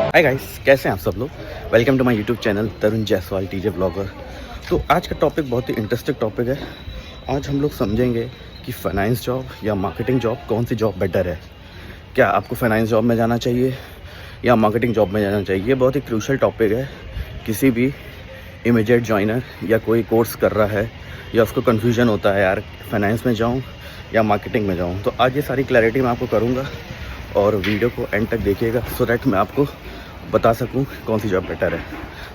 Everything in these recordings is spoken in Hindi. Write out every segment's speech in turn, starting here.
हाय गाइस, कैसे हैं आप सब लोग। Welcome to my YouTube channel Tarun Jaiswal TJ blogger. तो आज का टॉपिक बहुत ही इंटरेस्टिंग टॉपिक है। आज हम लोग समझेंगे कि फाइनेंस जॉब या मार्केटिंग जॉब, कौन सी जॉब बेटर है। क्या आपको फाइनेंस जॉब में जाना चाहिए या मार्केटिंग जॉब में जाना चाहिए। ये बहुत ही क्रूशल टॉपिक है। किसी भी इमीडिएट जॉइनर या कोई कोर्स कर रहा है या उसको कन्फ्यूजन होता है, यार फाइनेंस में जाऊँ या मार्केटिंग में जाऊँ। तो आज ये सारी क्लैरिटी मैं आपको करूँगा और वीडियो को एंड तक देखिएगा सो दैट मैं आपको बता सकूं कौन सी जॉब बेटर है।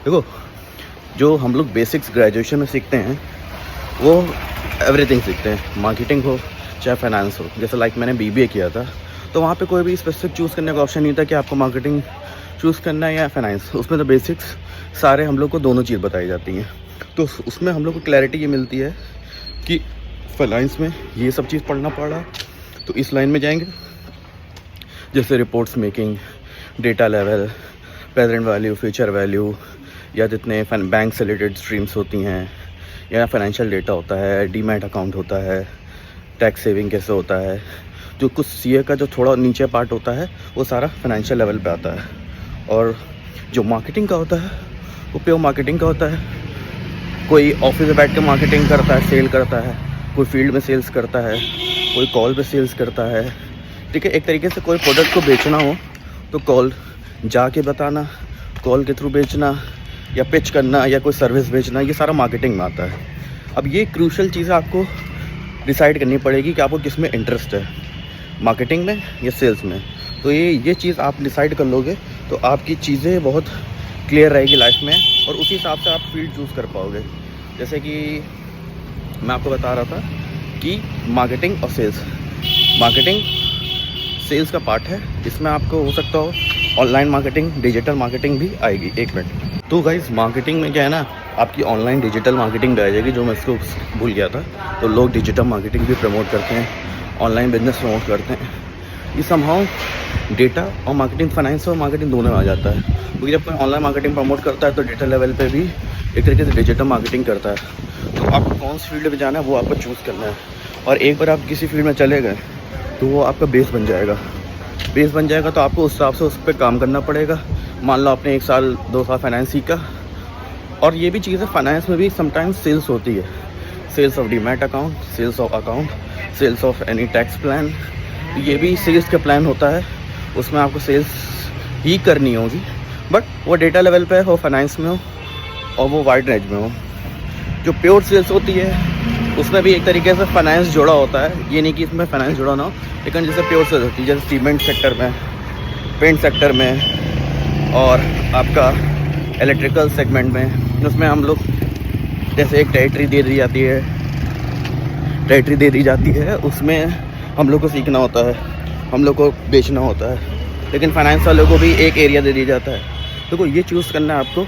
देखो, जो हम लोग बेसिक्स ग्रेजुएशन में सीखते हैं वो एवरीथिंग सीखते हैं, मार्केटिंग हो चाहे फाइनेंस हो। जैसे लाइक मैंने बीबीए किया था तो वहाँ पे कोई भी स्पेसिफिक चूज़ करने का ऑप्शन नहीं था कि आपको मार्केटिंग चूज़ करना है या फाइनेंस। उसमें तो बेसिक्स सारे हम लोग को दोनों चीज़ बताई जाती हैं। तो उसमें हम लोग को क्लैरिटी ये मिलती है कि फाइनेंस में ये सब चीज़ पढ़ना पड़ा तो इस लाइन में जाएंगे, जैसे reports making, data level, present value, future value, या जितने बैंक से रिलेटेड स्ट्रीम्स होती हैं, या फाइनेंशियल डेटा होता है, डीमैट अकाउंट होता है, टैक्स सेविंग कैसे होता है, जो कुछ सीए का जो थोड़ा नीचे पार्ट होता है वो सारा फाइनेंशियल लेवल पे आता है। और जो मार्केटिंग का होता है वो प्योर मार्केटिंग का होता है। कोई ऑफिस में बैठ के मार्केटिंग करता है, सेल करता है, कोई फील्ड में सेल्स करता है, कोई कॉल पे सेल्स करता है। ठीक है, एक तरीके से कोई प्रोडक्ट को बेचना हो तो कॉल जाके बताना, कॉल के थ्रू बेचना या पिच करना या कोई सर्विस बेचना, ये सारा मार्केटिंग में आता है। अब ये क्रूशल चीज़ें आपको डिसाइड करनी पड़ेगी कि आपको किस में इंटरेस्ट है, मार्केटिंग में या सेल्स में। तो ये चीज़ आप डिसाइड कर लोगे तो आपकी चीज़ें बहुत क्लियर रहेगी लाइफ में और उसी हिसाब से आप फील्ड चूज़ कर पाओगे। जैसे कि मैं आपको बता रहा था कि मार्केटिंग और सेल्स, मार्केटिंग सेल्स का पार्ट है। इसमें आपको हो सकता हो ऑनलाइन मार्केटिंग, डिजिटल मार्केटिंग भी आएगी। एक मिनट। तो गाइस, मार्केटिंग में क्या है ना, आपकी ऑनलाइन डिजिटल मार्केटिंग भी आ जाएगी, जो मैं इसको भूल गया था। तो लोग डिजिटल मार्केटिंग भी प्रमोट करते हैं, ऑनलाइन बिजनेस प्रमोट करते हैं। ये समहाउ डेटा और मार्केटिंग, फाइनेंस और मार्केटिंग दोनों में आ जाता है। क्योंकि जब कोई ऑनलाइन मार्केटिंग प्रमोट करता है तो डेटा लेवल पे भी एक तरीके से डिजिटल मार्केटिंग करता है। तो आपको कौन सी फील्ड में जाना है वो आपको चूज़ करना है। और एक बार आप किसी फील्ड में चले गए तो वो आपका बेस बन जाएगा। बेस बन जाएगा तो आपको उस हिसाब से उस पर काम करना पड़ेगा। मान लो आपने 1 साल 2 साल फाइनेंस सीखा, और ये भी चीज़ है फाइनेंस में भी समटाइम्स सेल्स होती है, sales of demat account, sales of account, sales of any tax plan. ये भी सेल्स का प्लान होता है, उसमें आपको सेल्स ही करनी होगी, बट वो डेटा लेवल पे हो, फाइनेंस में हो और वो वाइड रेंज में हो। जो प्योर सेल्स होती है उसमें भी एक तरीके से फाइनेंस जुड़ा होता है। ये नहीं कि इसमें फाइनेंस जुड़ा ना हो, लेकिन जैसे प्योर सेल्स होती है, जैसे सीमेंट सेक्टर में, पेंट सेक्टर में और आपका इलेक्ट्रिकल सेगमेंट में, उसमें हम लोग जैसे एक टेरिटरी दे दी जाती है, उसमें हम लोग को सीखना होता है, हम लोग को बेचना होता है। लेकिन फाइनेंस वालों को भी एक एरिया दे दिया जाता है। तो ये चूज़ करना है आपको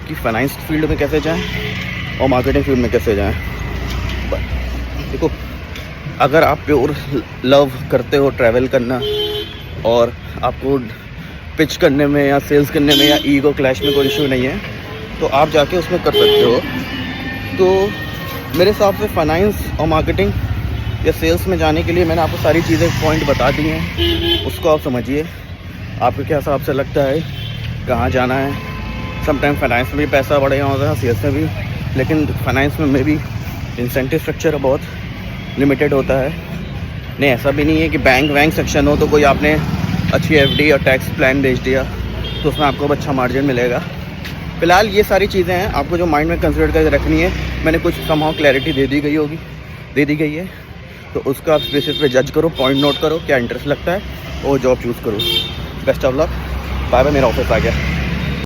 कि फाइनेंस फील्ड में कैसे जाएँ और मार्केटिंग फील्ड में कैसे जाएँ। देखो, अगर आप प्योर लव करते हो ट्रैवल करना और आपको पिच करने में या सेल्स करने में या ईगो क्लैश में कोई इशू नहीं है तो आप जाके उसमें कर सकते हो। तो मेरे हिसाब से फाइनेंस और मार्केटिंग या सेल्स में जाने के लिए मैंने आपको सारी चीज़ें पॉइंट बता दी हैं, उसको आप समझिए। आपको क्या हिसाब से लगता है कहाँ जाना है। समटाइम फाइनेंस में भी पैसा बढ़िया होता है, सेल्स में भी, लेकिन फाइनेंस में भी इंसेंटिव स्ट्रक्चर बहुत लिमिटेड होता है। नहीं, ऐसा भी नहीं है कि बैंक सेक्शन हो तो कोई आपने अच्छी एफडी और टैक्स प्लान बेच दिया तो उसमें आपको अच्छा मार्जिन मिलेगा। फ़िलहाल ये सारी चीज़ें हैं आपको जो माइंड में कंसिडर करके रखनी है। मैंने कुछ समहाउ क्लैरिटी दे दी गई है, तो उसका आप बेसिस पे जज करो, पॉइंट नोट करो, क्या इंटरेस्ट लगता है और जॉब चूज़ करो। Best of luck. Bye bye. मेरा ऑफिस आ गया।